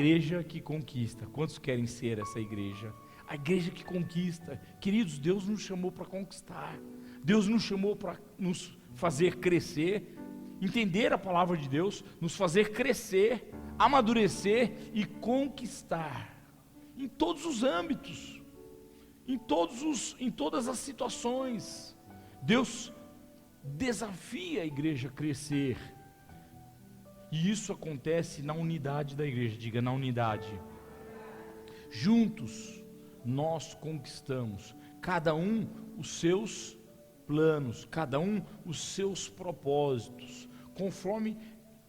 igreja que conquista. Quantos querem ser essa igreja? A igreja que conquista. Queridos, Deus nos chamou para conquistar. Deus nos chamou para nos fazer crescer, entender a palavra de Deus, nos fazer crescer, amadurecer e conquistar. Em todos os âmbitos, em todas as situações. Deus desafia a igreja a crescer. E isso acontece na unidade da igreja. Diga, na unidade. Juntos nós conquistamos, cada um os seus planos, cada um os seus propósitos, conforme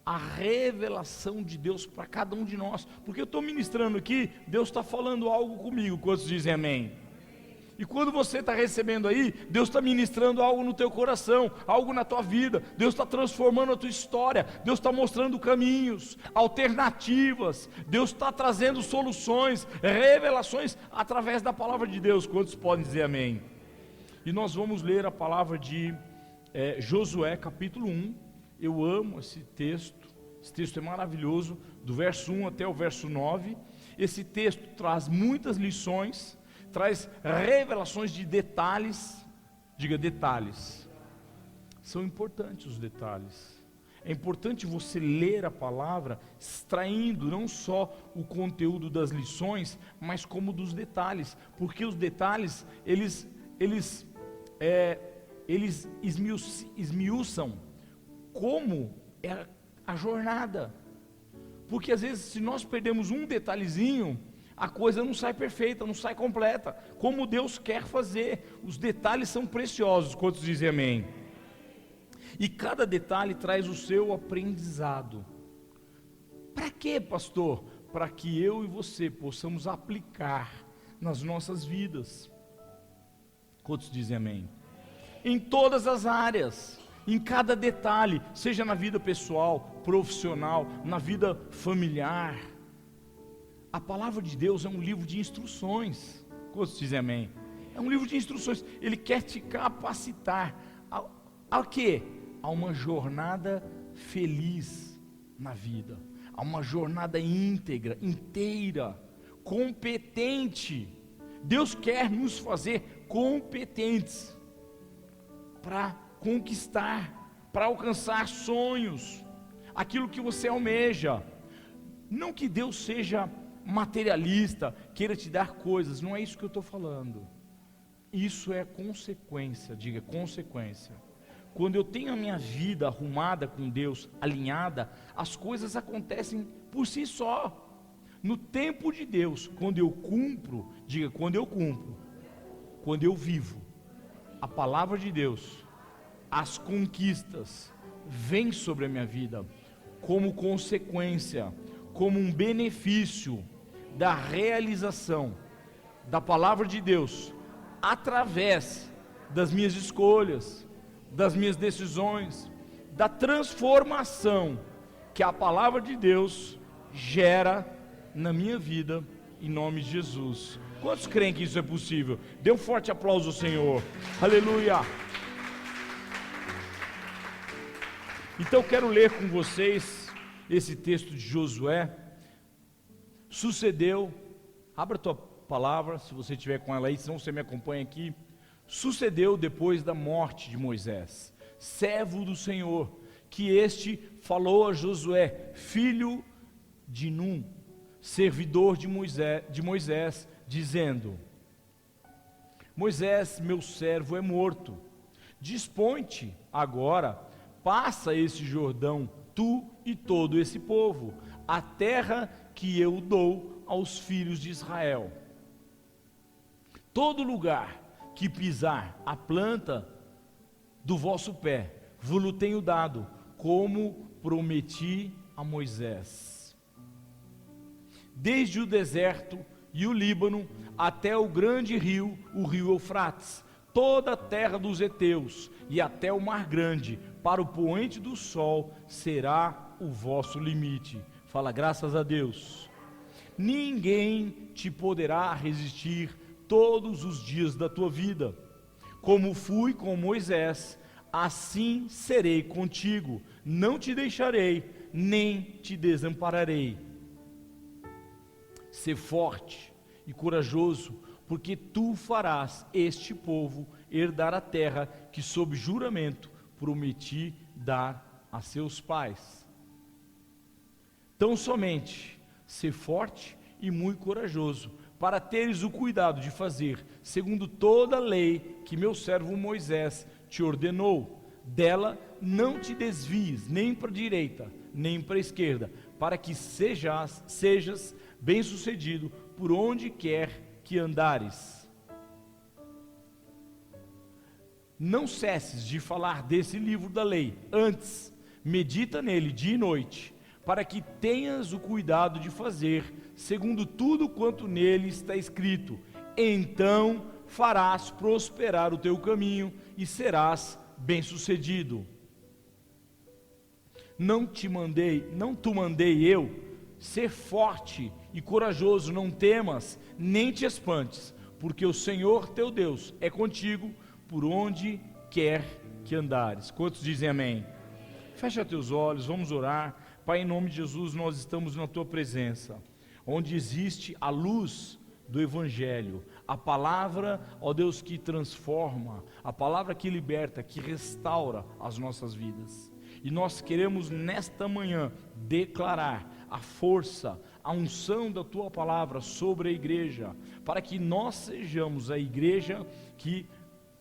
a revelação de Deus para cada um de nós. Porque eu estou ministrando aqui, Deus está falando algo comigo. Quantos dizem amém? E quando você está recebendo aí, Deus está ministrando algo no teu coração, algo na tua vida. Deus está transformando a tua história. Deus está mostrando caminhos, alternativas. Deus está trazendo soluções, revelações através da palavra de Deus. Quantos podem dizer amém? E nós vamos ler a palavra de Josué capítulo 1. Eu amo esse texto é maravilhoso, do verso 1 até o verso 9. Esse texto traz muitas lições, traz revelações de detalhes. Diga, detalhes. São importantes os detalhes. É importante você ler a palavra extraindo não só o conteúdo das lições, mas como dos detalhes, porque os detalhes eles esmiuçam como é a jornada. Porque às vezes, se nós perdemos um detalhezinho, a coisa não sai perfeita, não sai completa, como Deus quer fazer. Os detalhes são preciosos. Quantos dizem amém? E cada detalhe traz o seu aprendizado. Para quê, pastor? Para que eu e você possamos aplicar nas nossas vidas. Quantos dizem amém? Em todas as áreas, em cada detalhe, seja na vida pessoal, profissional, na vida familiar. A palavra de Deus é um livro de instruções. Quantos dizem amém? É um livro de instruções. Ele quer te capacitar a quê? A uma jornada feliz na vida, a uma jornada íntegra, inteira, competente. Deus quer nos fazer competentes para conquistar, para alcançar sonhos, aquilo que você almeja. Não que Deus seja materialista, queira te dar coisas, não é isso que eu estou falando. Isso é consequência. Diga, consequência. Quando eu tenho a minha vida arrumada com Deus, alinhada, as coisas acontecem por si só, no tempo de Deus. Quando eu cumpro, diga, quando eu cumpro, quando eu vivo a palavra de Deus, as conquistas vêm sobre a minha vida como consequência, como um benefício da realização da palavra de Deus, através das minhas escolhas, das minhas decisões, da transformação que a palavra de Deus gera na minha vida, em nome de Jesus. Quantos creem que isso é possível? Dê um forte aplauso ao Senhor. Aleluia. Então quero ler com vocês esse texto de Josué. Sucedeu, abra a tua palavra, se você tiver com ela aí, senão você me acompanha aqui. Sucedeu depois da morte de Moisés, servo do Senhor, que este falou a Josué, filho de Num, servidor de Moisés, dizendo: Moisés, meu servo, é morto. Dispõe-te agora, passa esse Jordão, tu e todo esse povo, a terra que eu dou aos filhos de Israel. Todo lugar que pisar a planta do vosso pé, vos tenho dado, como prometi a Moisés. Desde o deserto e o Líbano, até o grande rio, o rio Eufrates, toda a terra dos heteus, e até o mar grande, para o poente do sol, será o vosso limite. Fala, graças a Deus. Ninguém te poderá resistir todos os dias da tua vida. Como fui com Moisés, assim serei contigo. Não te deixarei, nem te desampararei. Sê forte e corajoso, porque tu farás este povo herdar a terra que sob juramento prometi dar a seus pais. Tão somente sê forte e muito corajoso, para teres o cuidado de fazer segundo toda a lei que meu servo Moisés te ordenou. Dela não te desvies nem para a direita, nem para a esquerda, para que sejas bem-sucedido por onde quer que andares. Não cesses de falar desse livro da lei, antes medita nele dia e noite, para que tenhas o cuidado de fazer segundo tudo quanto nele está escrito. Então farás prosperar o teu caminho e serás bem-sucedido. Não te mandei eu, ser forte e corajoso, não temas, nem te espantes, porque o Senhor teu Deus é contigo por onde quer que andares. Quantos dizem amém? Fecha teus olhos, vamos orar. Pai, em nome de Jesus, nós estamos na tua presença, onde existe a luz do Evangelho, a palavra, ó Deus, que transforma, a palavra que liberta, que restaura as nossas vidas. E nós queremos nesta manhã declarar a força, a unção da tua palavra sobre a igreja, para que nós sejamos a igreja que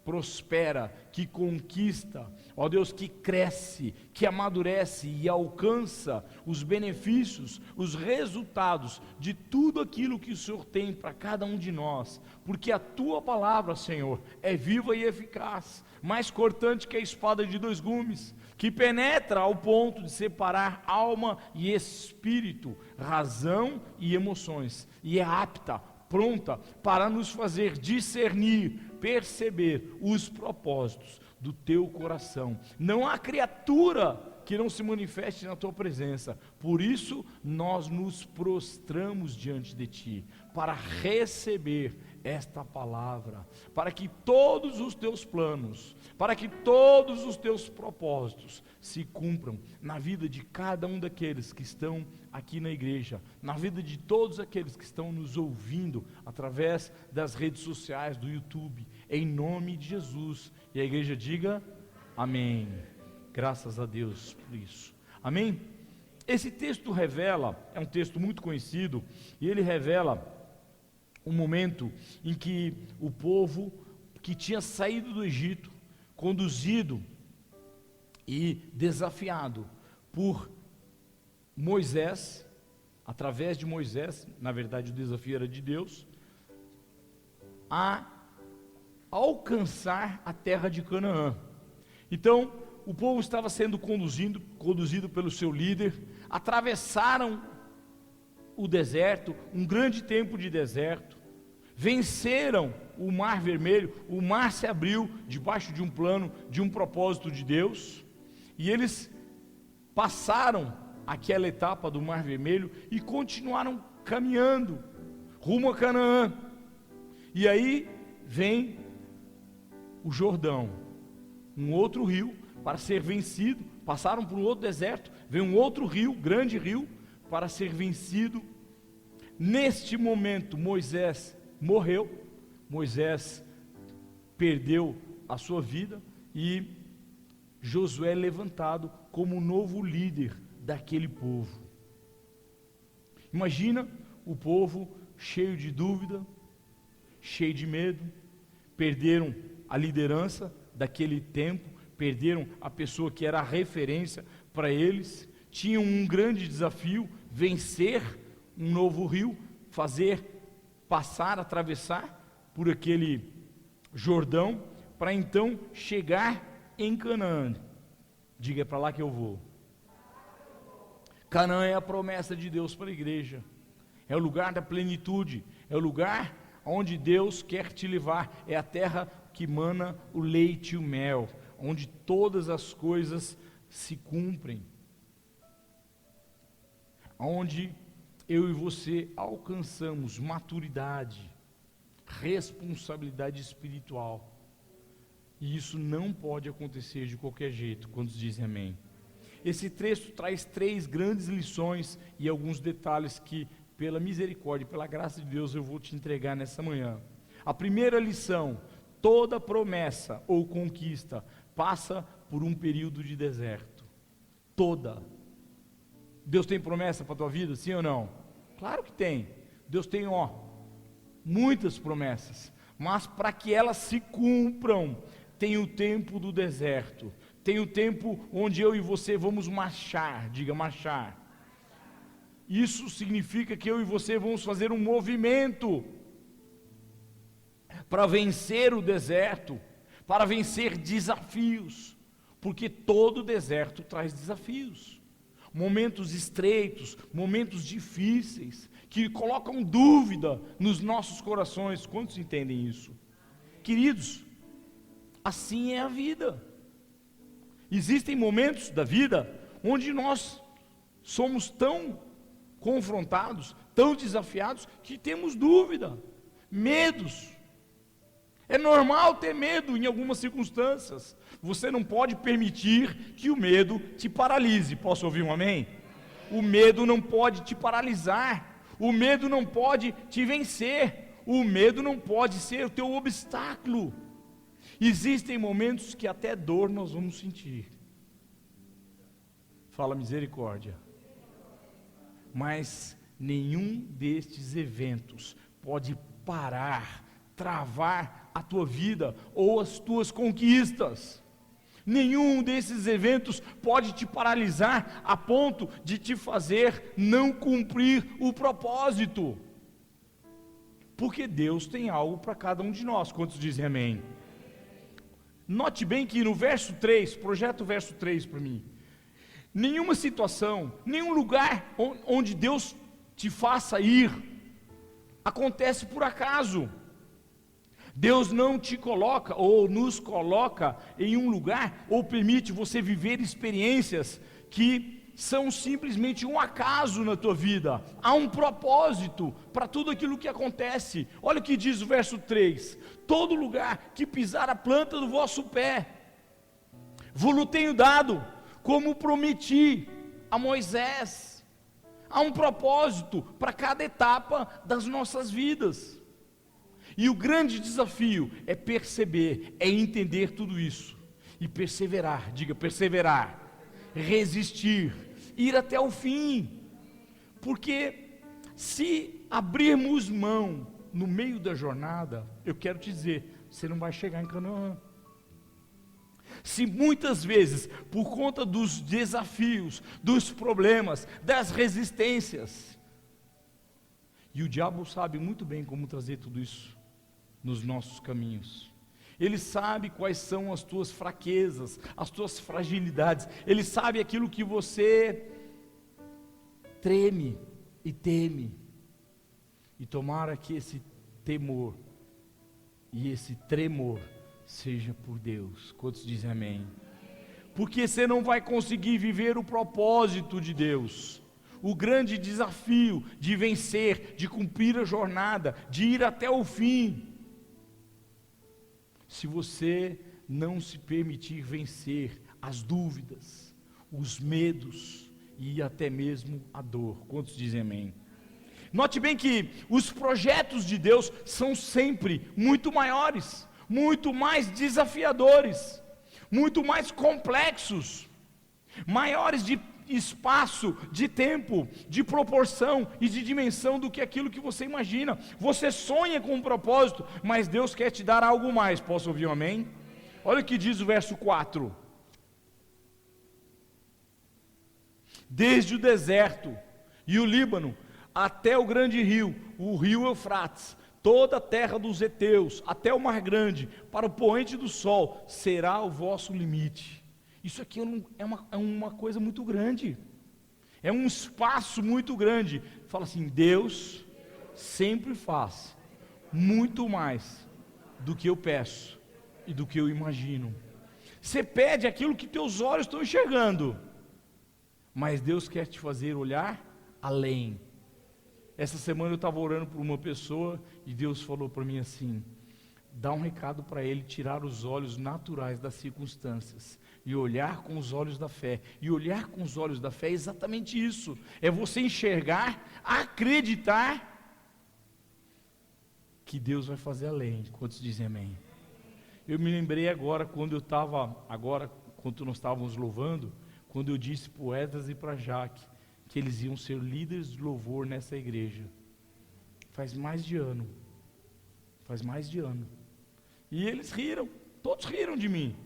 prospera, que conquista, ó Deus, que cresce, que amadurece e alcança os benefícios, os resultados de tudo aquilo que o Senhor tem para cada um de nós, porque a tua palavra, Senhor, é viva e eficaz, mais cortante que a espada de dois gumes, que penetra ao ponto de separar alma e espírito, razão e emoções, e é apta, pronta para nos fazer discernir, perceber os propósitos do teu coração. Não há criatura que não se manifeste na tua presença. Por isso nós nos prostramos diante de ti, para receber esta palavra, para que todos os teus planos, para que todos os teus propósitos se cumpram na vida de cada um daqueles que estão aqui na igreja, na vida de todos aqueles que estão nos ouvindo através das redes sociais, do YouTube, em nome de Jesus. E a igreja diga amém. Graças a Deus por isso. Amém? Esse texto revela, é um texto muito conhecido, e ele revela um momento em que o povo que tinha saído do Egito, conduzido e desafiado por Moisés, através de Moisés, na verdade o desafio era de Deus, a alcançar a terra de Canaã. Então, o povo estava sendo conduzido pelo seu líder, atravessaram o deserto, um grande tempo de deserto, venceram o mar vermelho, o mar se abriu debaixo de um plano, de um propósito de Deus, e eles passaram aquela etapa do mar vermelho e continuaram caminhando rumo a Canaã. E aí vem o Jordão, um outro rio para ser vencido. Passaram por um outro deserto, vem um outro rio, grande rio, para ser vencido. Neste momento Moisés morreu, Moisés perdeu a sua vida e Josué é levantado como o novo líder daquele povo. Imagina o povo cheio de dúvida, cheio de medo, perderam a liderança daquele tempo, perderam a pessoa que era a referência para eles, tinham um grande desafio, vencer um novo rio, atravessar por aquele Jordão, para então chegar em Canaã. Diga, é para lá que eu vou. Canaã é a promessa de Deus para a igreja, é o lugar da plenitude, é o lugar onde Deus quer te levar, é a terra que mana o leite e o mel, onde todas as coisas se cumprem, onde eu e você alcançamos maturidade, responsabilidade espiritual, e isso não pode acontecer de qualquer jeito. Quando dizem amém? Esse texto traz 3 grandes lições e alguns detalhes que pela misericórdia, pela graça de Deus, eu vou te entregar nessa manhã. A primeira lição: toda promessa ou conquista passa por um período de deserto. Toda. Deus tem promessa para a tua vida, sim ou não? Claro que tem. Deus tem, muitas promessas, mas para que elas se cumpram, tem o tempo do deserto, tem o tempo onde eu e você vamos marchar. Diga marchar. Isso significa que eu e você vamos fazer um movimento para vencer o deserto, para vencer desafios, porque todo deserto traz desafios, momentos estreitos, momentos difíceis, que colocam dúvida nos nossos corações. Quantos entendem isso? Queridos, assim é a vida. Existem momentos da vida onde nós somos tão confrontados, tão desafiados, que temos dúvida, medos. É normal ter medo em algumas circunstâncias. Você não pode permitir que o medo te paralise. Posso ouvir um amém? O medo não pode te paralisar. O medo não pode te vencer. O medo não pode ser o teu obstáculo. Existem momentos que até dor nós vamos sentir. Fala misericórdia. Mas nenhum destes eventos pode parar, travar a tua vida ou as tuas conquistas. Nenhum desses eventos pode te paralisar a ponto de te fazer não cumprir o propósito. Porque Deus tem algo para cada um de nós. Quantos dizem amém? Note bem que no verso 3, projeta o verso 3 para mim. Nenhuma situação, nenhum lugar onde Deus te faça ir, acontece por acaso. Deus não te coloca ou nos coloca em um lugar ou permite você viver experiências que são simplesmente um acaso na tua vida. Há um propósito para tudo aquilo que acontece. Olha o que diz o verso 3: todo lugar que pisar a planta do vosso pé, vos-lo tenho dado, como prometi a Moisés. Há um propósito para cada etapa das nossas vidas. E o grande desafio é perceber, é entender tudo isso e perseverar. Diga perseverar, resistir, ir até o fim. Porque se abrirmos mão no meio da jornada, eu quero te dizer, você não vai chegar em Canaã. Se muitas vezes, por conta dos desafios, dos problemas, das resistências, e o diabo sabe muito bem como trazer tudo isso nos nossos caminhos. Ele sabe quais são as tuas fraquezas, as tuas fragilidades. Ele sabe aquilo que você treme e teme. E tomara que esse temor e esse tremor seja por Deus. Quantos dizem amém? Porque você não vai conseguir viver o propósito de Deus, o grande desafio de vencer, de cumprir a jornada, de ir até o fim, se você não se permitir vencer as dúvidas, os medos e até mesmo a dor. Quantos dizem amém? Note bem que os projetos de Deus são sempre muito maiores, muito mais desafiadores, muito mais complexos, maiores de espaço, de tempo, de proporção e de dimensão do que aquilo que você imagina. Você sonha com um propósito, mas Deus quer te dar algo mais. Posso ouvir um amém? Olha o que diz o verso 4: desde o deserto e o Líbano até o grande rio, o rio Eufrates, toda a terra dos heteus, até o mar grande, para o poente do sol, será o vosso limite. Isso aqui é uma coisa muito grande, é um espaço muito grande. Fala assim: Deus sempre faz muito mais do que eu peço e do que eu imagino. Você pede aquilo que teus olhos estão enxergando, mas Deus quer te fazer olhar além. Essa semana eu estava orando por uma pessoa e Deus falou para mim assim: dá um recado para ele tirar os olhos naturais das circunstâncias e olhar com os olhos da fé. E olhar com os olhos da fé é exatamente isso. É você enxergar, acreditar que Deus vai fazer além. Quantos dizem amém? Eu me lembrei agora, quando nós estávamos louvando, quando eu disse para o Edras e para a Jaque que eles iam ser líderes de louvor nessa igreja. Faz mais de ano. E eles riram, todos riram de mim.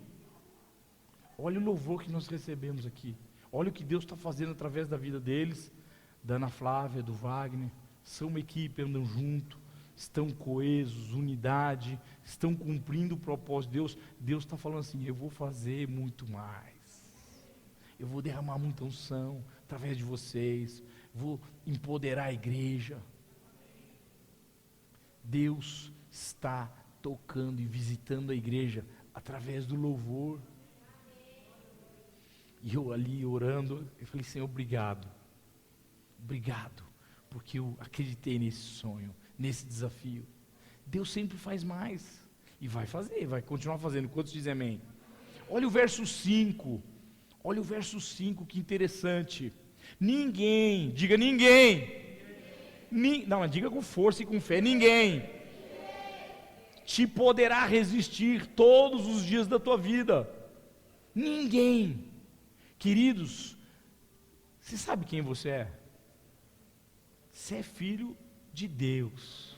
Olha o louvor que nós recebemos aqui. Olha o que Deus está fazendo através da vida deles, da Ana Flávia, do Wagner. São uma equipe, andam junto, estão coesos, unidade, estão cumprindo o propósito de Deus. Deus está falando assim: eu vou fazer muito mais. Eu vou derramar muita unção através de vocês. Vou empoderar a igreja. Deus está tocando e visitando a igreja através do louvor. E eu ali orando, eu falei: Senhor, obrigado, porque eu acreditei nesse sonho, nesse desafio. Deus sempre faz mais, e vai fazer, vai continuar fazendo. Quantos dizem amém? Olha o verso 5, que interessante. Ninguém, diga ninguém, não, diga com força e com fé, ninguém te poderá resistir todos os dias da tua vida. Ninguém. Queridos, você sabe quem você é? Você é filho de Deus,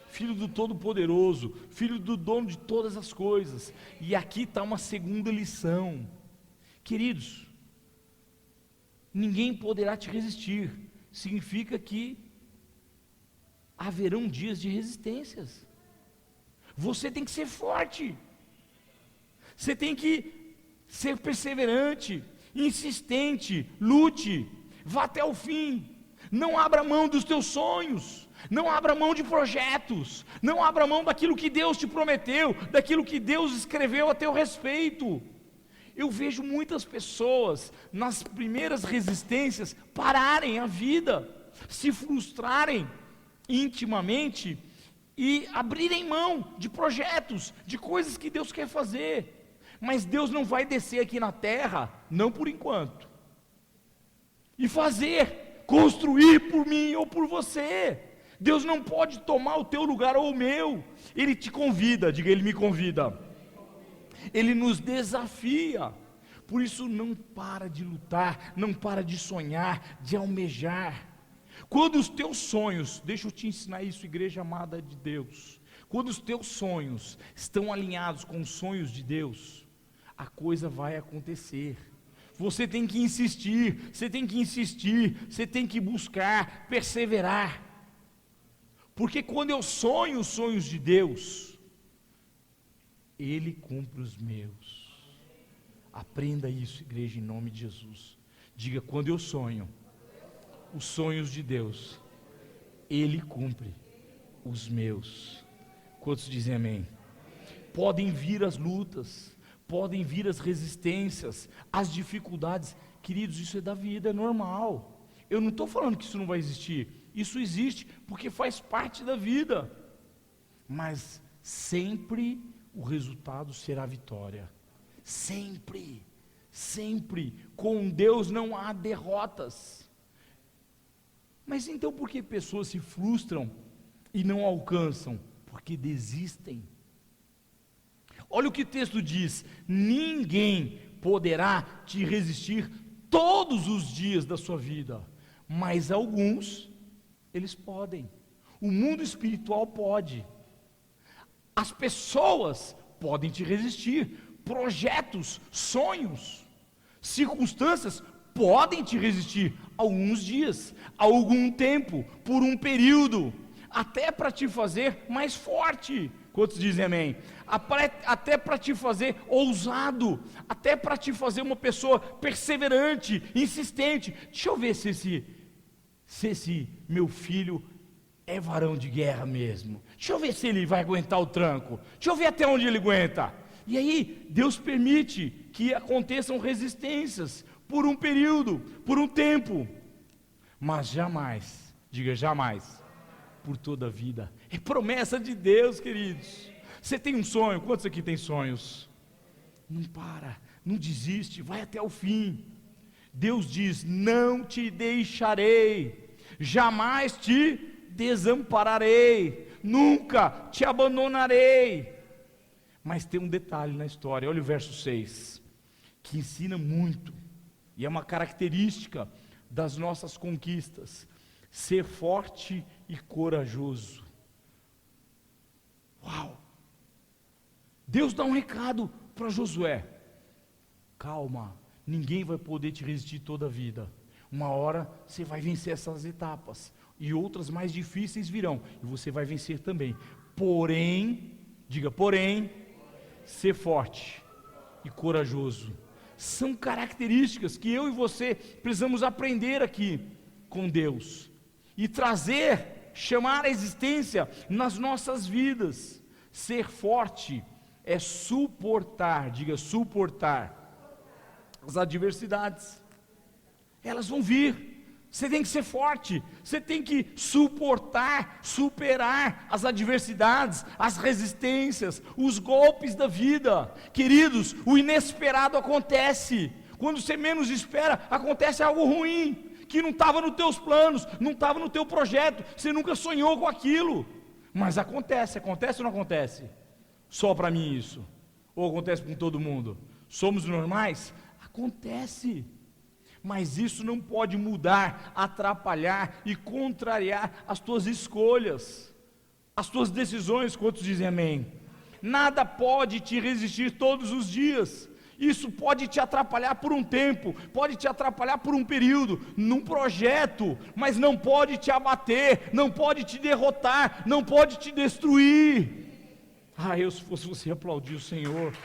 filho do Todo-Poderoso, filho do dono de todas as coisas. E aqui está uma segunda lição. Queridos, ninguém poderá te resistir. Significa que haverão dias de resistências. Você tem que ser forte, você tem que ser perseverante, insistente, lute, vá até o fim. Não abra mão dos teus sonhos, não abra mão de projetos, não abra mão daquilo que Deus te prometeu, daquilo que Deus escreveu a teu respeito. Eu vejo muitas pessoas nas primeiras resistências pararem a vida, se frustrarem intimamente e abrirem mão de projetos, de coisas que Deus quer fazer. Mas Deus não vai descer aqui na terra, não por enquanto, e construir por mim ou por você. Deus não pode tomar o teu lugar ou o meu. Ele te convida, diga, Ele me convida. Ele nos desafia. Por isso não para de lutar, não para de sonhar, de almejar. Quando os teus sonhos, deixa eu te ensinar isso, igreja amada de Deus, quando os teus sonhos estão alinhados com os sonhos de Deus, a coisa vai acontecer. Você tem que insistir, você tem que buscar, perseverar. Porque quando eu sonho os sonhos de Deus, Ele cumpre os meus. Aprenda isso, igreja, em nome de Jesus. Diga: quando eu sonho os sonhos de Deus, Ele cumpre os meus. Quantos dizem amém? Podem vir as lutas, podem vir as resistências, as dificuldades. Queridos, isso é da vida, é normal. Eu não estou falando que isso não vai existir. Isso existe porque faz parte da vida. Mas sempre o resultado será vitória. Sempre, sempre. Com Deus não há derrotas. Mas então por que pessoas se frustram e não alcançam? Porque desistem. Olha o que o texto diz: ninguém poderá te resistir todos os dias da sua vida, mas alguns, eles podem. O mundo espiritual pode. As pessoas podem te resistir. Projetos, sonhos, circunstâncias podem te resistir alguns dias, algum tempo, por um período, até para te fazer mais forte. Quantos dizem amém? Até para te fazer ousado, até para te fazer uma pessoa perseverante, insistente. Deixa eu ver se esse meu filho é varão de guerra mesmo. Deixa eu ver se ele vai aguentar o tranco. Deixa eu ver até onde ele aguenta. E aí, Deus permite que aconteçam resistências por um período, por um tempo, mas jamais, diga jamais, por toda a vida. É promessa de Deus, queridos. Você tem um sonho? Quantos aqui tem sonhos? Não para, não desiste, vai até o fim. Deus diz: não te deixarei, jamais te desampararei, nunca te abandonarei. Mas tem um detalhe na história, olha o verso 6, que ensina muito, e é uma característica das nossas conquistas: ser forte e corajoso. Uau! Deus dá um recado para Josué: calma, ninguém vai poder te resistir toda a vida. Uma hora você vai vencer essas etapas, e outras mais difíceis virão, e você vai vencer também. Porém, diga porém, ser forte e corajoso. São características que eu e você precisamos aprender aqui com Deus, e trazer, chamar a existência nas nossas vidas. Ser forte é suportar, diga suportar, as adversidades. Elas vão vir, você tem que ser forte, você tem que suportar, superar as adversidades, as resistências, os golpes da vida. Queridos, o inesperado acontece, quando você menos espera, acontece algo ruim, que não estava nos teus planos, não estava no teu projeto, você nunca sonhou com aquilo, mas acontece ou não acontece? Só para mim isso? Ou acontece com todo mundo? Somos normais? Acontece, mas isso não pode mudar, atrapalhar e contrariar as tuas escolhas, as tuas decisões. Quantos dizem amém? Nada pode te resistir todos os dias. Isso pode te atrapalhar por um tempo, pode te atrapalhar por um período, num projeto, mas não pode te abater, não pode te derrotar, não pode te destruir. Eu, se fosse você, aplaudir o Senhor.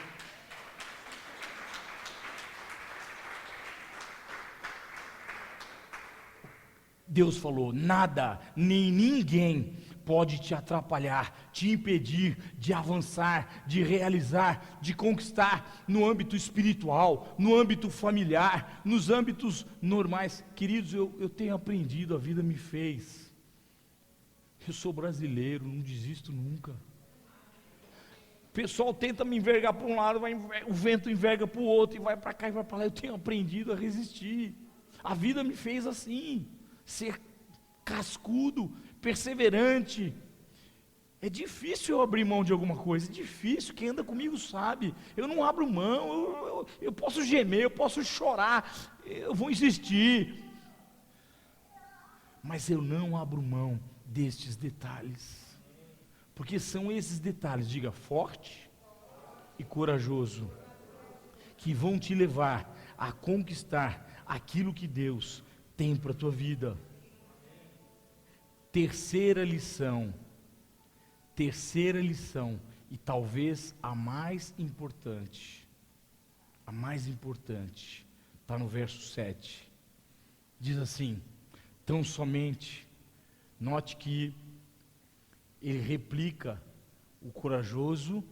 Deus falou: nada, nem ninguém pode te atrapalhar, te impedir de avançar, de realizar, de conquistar, no âmbito espiritual, no âmbito familiar, nos âmbitos normais. Queridos, eu tenho aprendido, a vida me fez. Eu sou brasileiro, não desisto nunca. O pessoal tenta me envergar para um lado, o vento enverga para o outro, e vai para cá e vai para lá. Eu tenho aprendido a resistir. A vida me fez assim, ser cascudo, perseverante. É difícil eu abrir mão de alguma coisa, é difícil, quem anda comigo sabe. Eu não abro mão, eu posso gemer, eu posso chorar, eu vou insistir, mas eu não abro mão destes detalhes, porque são esses detalhes, diga forte e corajoso, que vão te levar a conquistar aquilo que Deus tem para a tua vida. Terceira lição, e talvez a mais importante, está no verso 7, diz assim: tão somente, note que ele replica o corajoso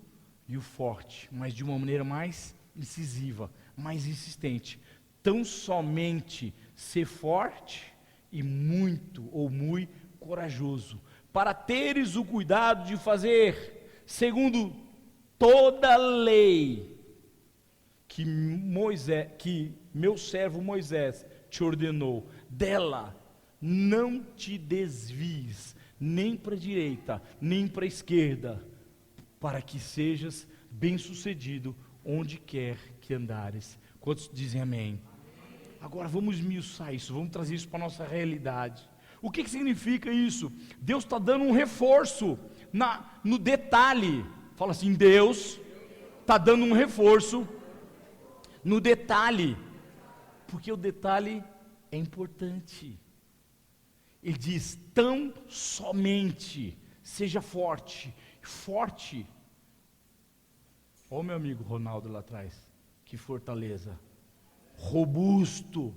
e o forte, mas de uma maneira mais incisiva, mais insistente. Tão somente ser forte e muito ou muito corajoso, para teres o cuidado de fazer segundo toda a lei que meu servo Moisés te ordenou. Dela não te desvies, nem para a direita, nem para a esquerda, para que sejas bem-sucedido onde quer que andares. Quantos dizem amém? Agora vamos esmiuçar isso, vamos trazer isso para a nossa realidade. O que significa isso? Deus está dando um reforço no detalhe. Fala assim: Deus está dando um reforço no detalhe, porque o detalhe é importante. Ele diz: tão somente seja forte. Olha o meu amigo Ronaldo lá atrás, que fortaleza. Robusto,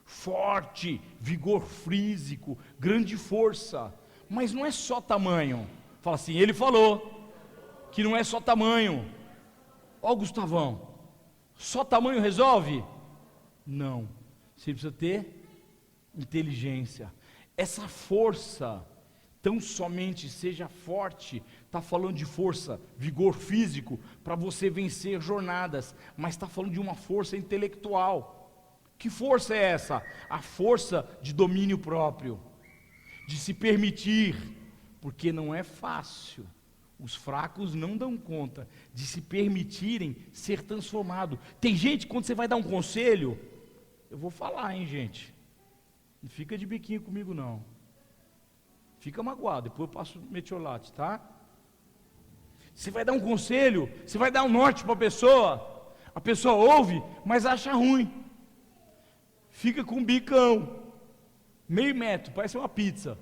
forte, vigor físico, grande força. Mas não é só tamanho. Fala assim: ele falou que não é só tamanho. Ó Gustavão, só tamanho resolve? Não, você precisa ter inteligência. Essa força tão somente seja forte, está falando de força, vigor físico, para você vencer jornadas, mas está falando de uma força intelectual. Que força é essa? A força de domínio próprio, de se permitir, porque não é fácil, os fracos não dão conta de se permitirem ser transformados. Tem gente, quando você vai dar um conselho, eu vou falar, hein, gente, não fica de biquinho comigo não, fica magoado, depois eu passo metiolate, tá? Você vai dar um conselho, você vai dar um norte para a pessoa ouve, mas acha ruim, fica com um bicão, meio metro, parece uma pizza,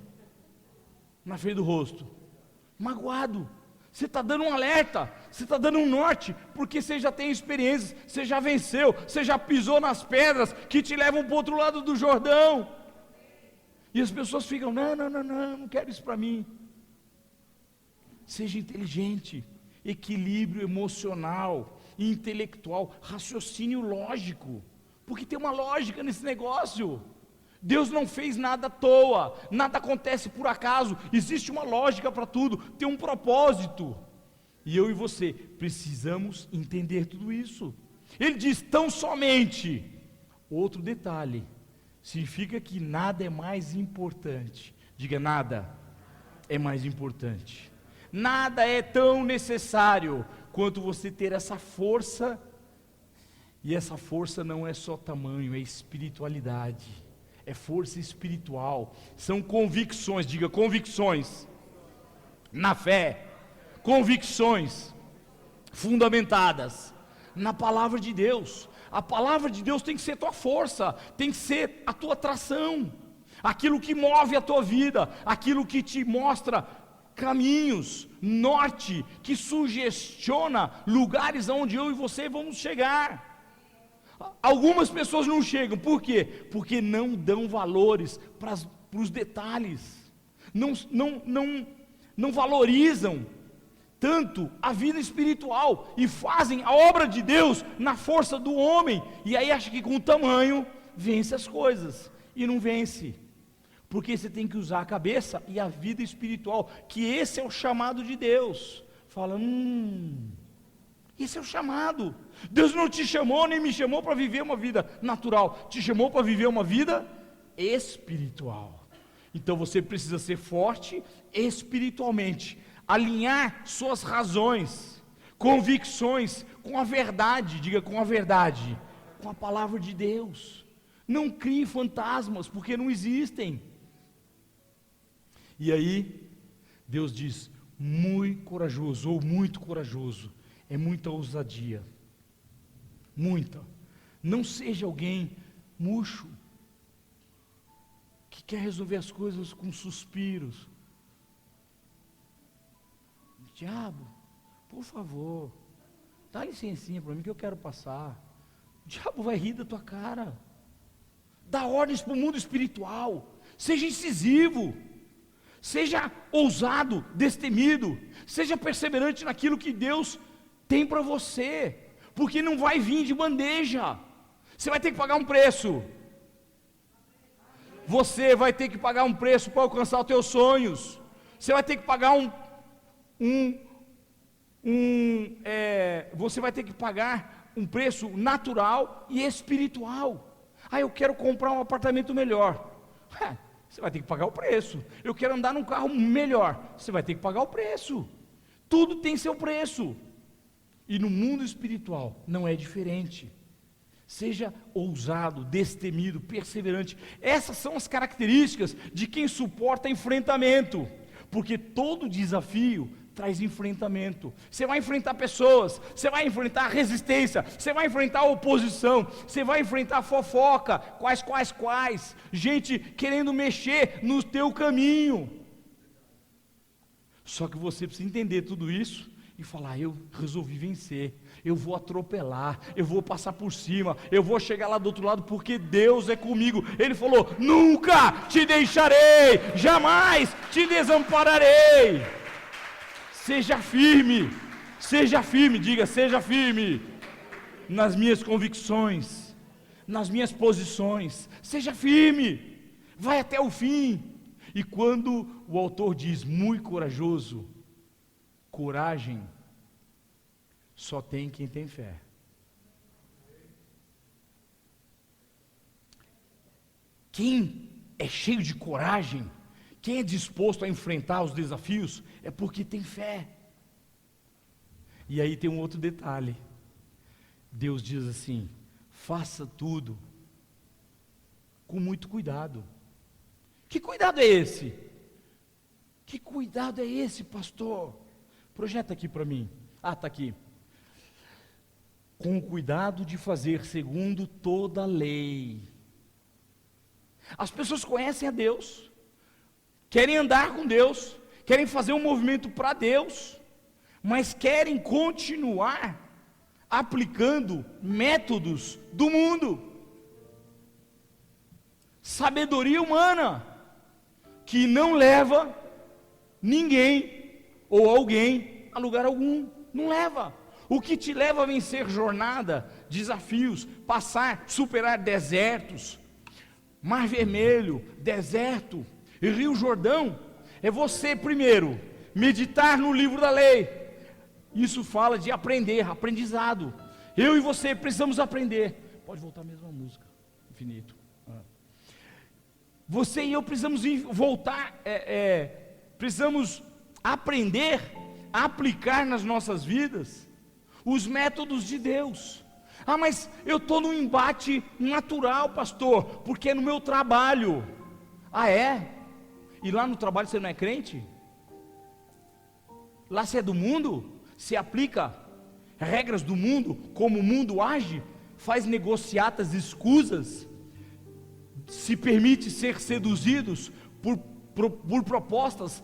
na frente do rosto, magoado. Você está dando um alerta, você está dando um norte, porque você já tem experiências, você já venceu, você já pisou nas pedras que te levam para o outro lado do Jordão. E as pessoas ficam, não quero isso para mim. Seja inteligente, equilíbrio emocional, intelectual, raciocínio lógico, porque tem uma lógica nesse negócio. Deus não fez nada à toa, nada acontece por acaso, existe uma lógica para tudo, tem um propósito, e eu e você precisamos entender tudo isso. Ele diz tão somente, outro detalhe, significa que nada é mais importante, diga nada é mais importante, nada é tão necessário quanto você ter essa força, e essa força não é só tamanho, é espiritualidade. É força espiritual, são convicções, diga convicções, na fé, convicções fundamentadas na palavra de Deus. A palavra de Deus tem que ser tua força, tem que ser a tua atração, aquilo que move a tua vida, aquilo que te mostra caminhos, norte, que sugestiona lugares aonde eu e você vamos chegar. Algumas pessoas não chegam, por quê? Porque não dão valores para os detalhes, não valorizam tanto a vida espiritual, e fazem a obra de Deus na força do homem, e aí acha que com o tamanho vence as coisas, e não vence, porque você tem que usar a cabeça e a vida espiritual, que esse é o chamado de Deus. Fala, esse é o chamado. Deus não te chamou, nem me chamou para viver uma vida natural, te chamou para viver uma vida espiritual. Então você precisa ser forte espiritualmente, alinhar suas razões, convicções com a verdade, diga com a verdade, com a palavra de Deus. Não crie fantasmas, porque não existem. E aí Deus diz, muito corajoso, ou muito corajoso, é muita ousadia, muita. Não seja alguém murcho, que quer resolver as coisas com suspiros. Diabo, por favor, dá licencinha para mim que eu quero passar. O diabo vai rir da tua cara. Dá ordens para o mundo espiritual, seja incisivo, seja ousado, destemido, seja perseverante naquilo que Deus tem para você, porque não vai vir de bandeja, você vai ter que pagar um preço, você vai ter que pagar um preço para alcançar os teus sonhos, você vai ter que pagar você vai ter que pagar um preço natural e espiritual. Eu quero comprar um apartamento melhor, você vai ter que pagar o preço. Eu quero andar num carro melhor, você vai ter que pagar o preço. Tudo tem seu preço. E no mundo espiritual não é diferente. Seja ousado, destemido, perseverante. Essas são as características de quem suporta enfrentamento, porque todo desafio traz enfrentamento. Você vai enfrentar pessoas, você vai enfrentar resistência, você vai enfrentar oposição, você vai enfrentar fofoca, quais, gente querendo mexer no teu caminho. Só que você precisa entender tudo isso e falar, eu resolvi vencer, eu vou atropelar, eu vou passar por cima, eu vou chegar lá do outro lado, porque Deus é comigo. Ele falou, nunca te deixarei, jamais te desampararei. Seja firme, diga, seja firme, nas minhas convicções, nas minhas posições, seja firme, vai até o fim. E quando o autor diz muito corajoso, coragem só tem quem tem fé. Quem é cheio de coragem, quem é disposto a enfrentar os desafios, é porque tem fé. E aí tem um outro detalhe. Deus diz assim: faça tudo com muito cuidado. Que cuidado é esse? Que cuidado é esse, pastor? Projeta aqui para mim. Está aqui. Com o cuidado de fazer segundo toda a lei. As pessoas conhecem a Deus, querem andar com Deus, querem fazer um movimento para Deus, mas querem continuar aplicando métodos do mundo, sabedoria humana, que não leva ninguém ou alguém a lugar algum, não leva. O que te leva a vencer jornada, desafios, passar, superar desertos, Mar Vermelho, deserto e Rio Jordão, é você primeiro meditar no livro da lei. Isso fala de aprender, aprendizado. Eu e você precisamos aprender. Pode voltar mesmo a música, infinito. Você e eu precisamos voltar, precisamos aprender a aplicar nas nossas vidas os métodos de Deus. Mas eu estou num embate natural, pastor, porque é no meu trabalho. É? E lá no trabalho você não é crente? Lá você é do mundo? Se aplica regras do mundo, como o mundo age, faz negociatas escusas, se permite ser seduzidos por propostas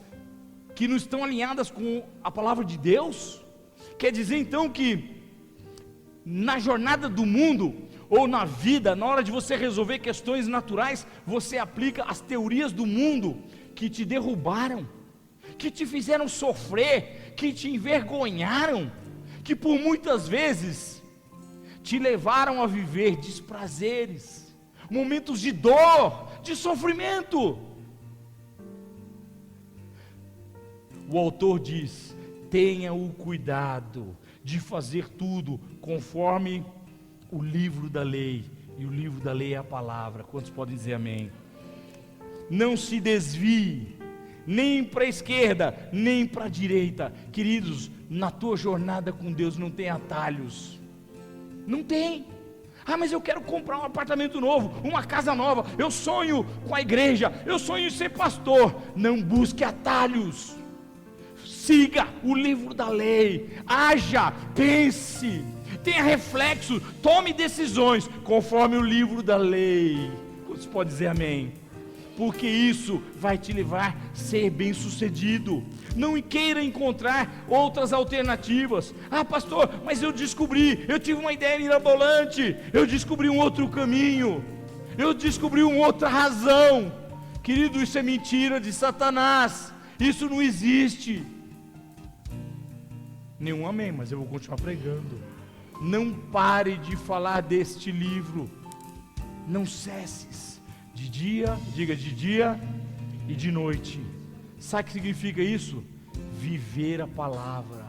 que não estão alinhadas com a palavra de Deus. Quer dizer então que na jornada do mundo, ou na vida, na hora de você resolver questões naturais, você aplica as teorias do mundo que te derrubaram, que te fizeram sofrer, que te envergonharam, que por muitas vezes te levaram a viver desprazeres, momentos de dor, de sofrimento. O autor diz: tenha o cuidado de fazer tudo conforme o livro da lei, e o livro da lei é a palavra. Quantos podem dizer amém? Não se desvie, nem para a esquerda, nem para a direita. Queridos, na tua jornada com Deus não tem atalhos, não tem. Mas eu quero comprar um apartamento novo, uma casa nova, eu sonho com a igreja, eu sonho em ser pastor. Não busque atalhos, siga o livro da lei, haja, pense, tenha reflexo, tome decisões conforme o livro da lei. Você pode dizer amém? Porque isso vai te levar a ser bem sucedido. Não queira encontrar outras alternativas. Pastor, mas eu tive uma ideia mirabolante, eu descobri um outro caminho, eu descobri uma outra razão. Querido, isso é mentira de Satanás, isso não existe. Nenhum amém, mas eu vou continuar pregando. Não pare de falar deste livro, não cesses, de dia, diga de dia e de noite. Sabe o que significa isso? Viver a palavra.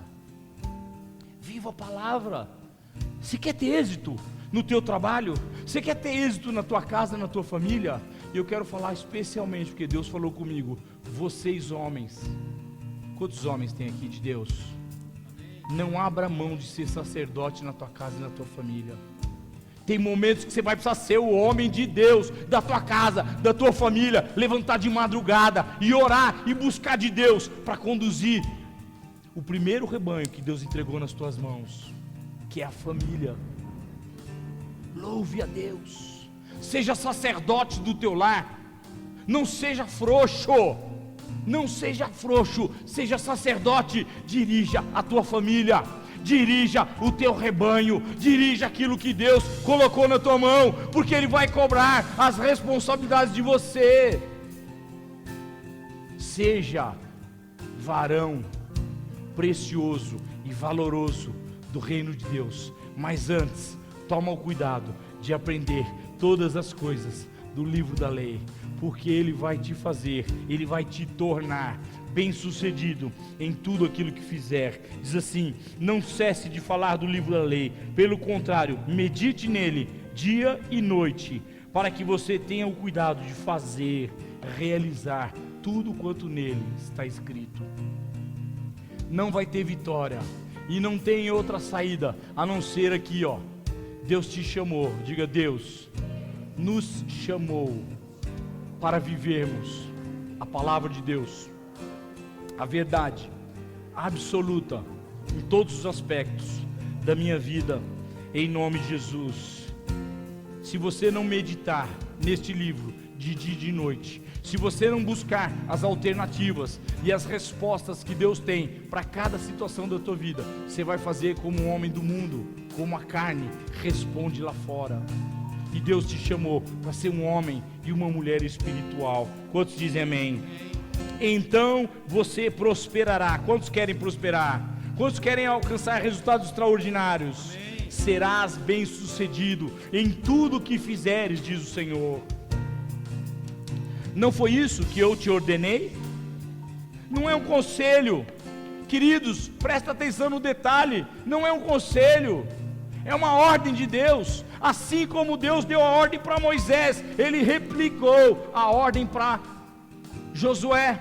Viva a palavra. Você quer ter êxito no teu trabalho? Você quer ter êxito na tua casa, na tua família? Eu quero falar especialmente, porque Deus falou comigo, vocês homens. Quantos homens tem aqui de Deus? Não abra mão de ser sacerdote na tua casa e na tua família. Tem momentos que você vai precisar ser o homem de Deus, da tua casa, da tua família, levantar de madrugada e orar e buscar de Deus para conduzir o primeiro rebanho que Deus entregou nas tuas mãos, que é a família. Louve a Deus, seja sacerdote do teu lar, não seja frouxo, seja sacerdote, dirija a tua família, dirija o teu rebanho, dirija aquilo que Deus colocou na tua mão, porque Ele vai cobrar as responsabilidades de você. Seja varão precioso e valoroso do reino de Deus, mas antes, toma o cuidado de aprender todas as coisas do livro da lei, porque ele vai te fazer, ele vai te tornar bem-sucedido em tudo aquilo que fizer. Diz assim: não cesse de falar do livro da lei, pelo contrário, medite nele dia e noite, para que você tenha o cuidado de fazer, realizar tudo quanto nele está escrito. Não vai ter vitória e não tem outra saída a não ser aqui, ó. Deus te chamou, diga: Deus nos chamou para vivermos a palavra de Deus, a verdade absoluta em todos os aspectos da minha vida, em nome de Jesus. Se você não meditar neste livro de dia e de noite, se você não buscar as alternativas e as respostas que Deus tem para cada situação da tua vida, você vai fazer como um homem do mundo, como a carne responde lá fora. E Deus te chamou para ser um homem e uma mulher espiritual. Quantos dizem amém? Então você prosperará. Quantos querem prosperar? Quantos querem alcançar resultados extraordinários? Amém. Serás bem-sucedido em tudo que fizeres, diz o Senhor. Não foi isso que eu te ordenei? Não é um conselho. Queridos, presta atenção no detalhe. Não é um conselho, é uma ordem de Deus. Assim como Deus deu a ordem para Moisés, Ele replicou a ordem para Josué.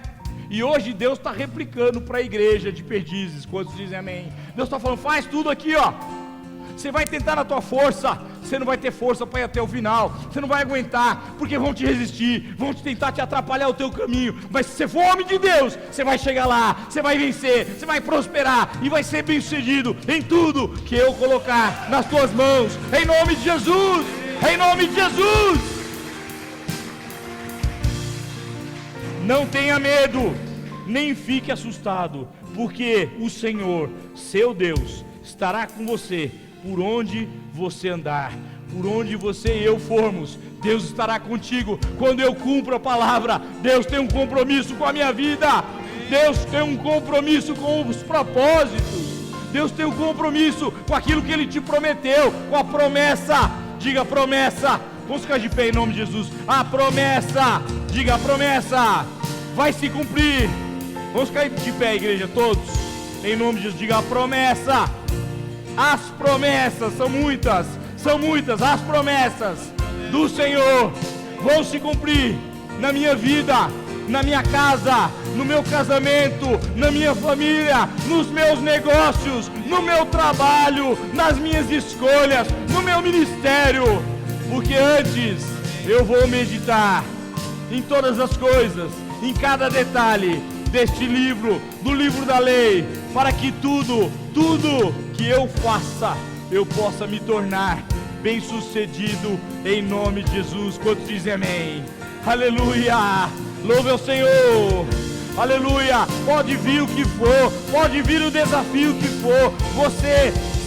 E hoje Deus está replicando para a igreja de Perdizes. Quantos dizem amém? Deus está falando: faz tudo aqui, ó. Você vai tentar na tua força, você não vai ter força para ir até o final, você não vai aguentar, porque vão te resistir, vão te tentar te atrapalhar o teu caminho. Mas se você for homem de Deus, você vai chegar lá, você vai vencer, você vai prosperar e vai ser bem sucedido em tudo que eu colocar nas tuas mãos, em nome de Jesus, em nome de Jesus. Não tenha medo, nem fique assustado, porque o Senhor, seu Deus, estará com você por onde você andar, por onde você e eu formos. Deus estará contigo. Quando eu cumpro a palavra, Deus tem um compromisso com a minha vida, Deus tem um compromisso com os propósitos, Deus tem um compromisso com aquilo que Ele te prometeu, com a promessa. Diga: promessa. Vamos ficar de pé em nome de Jesus. A promessa, diga: a promessa vai se cumprir. Vamos ficar de pé, igreja, todos, em nome de Jesus. Diga: a promessa. As promessas são muitas, as promessas do Senhor vão se cumprir na minha vida, na minha casa, no meu casamento, na minha família, nos meus negócios, no meu trabalho, nas minhas escolhas, no meu ministério, porque antes eu vou meditar em todas as coisas, em cada detalhe deste livro, do livro da lei, para que tudo que eu faça, eu possa me tornar bem-sucedido em nome de Jesus. Quantos dizem amém? Aleluia! Louve ao Senhor! Aleluia! Pode vir o que for, pode vir o desafio que for,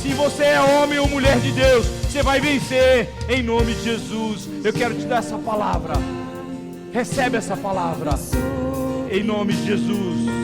se você é homem ou mulher de Deus, você vai vencer em nome de Jesus. Eu quero te dar essa palavra. Recebe essa palavra em nome de Jesus.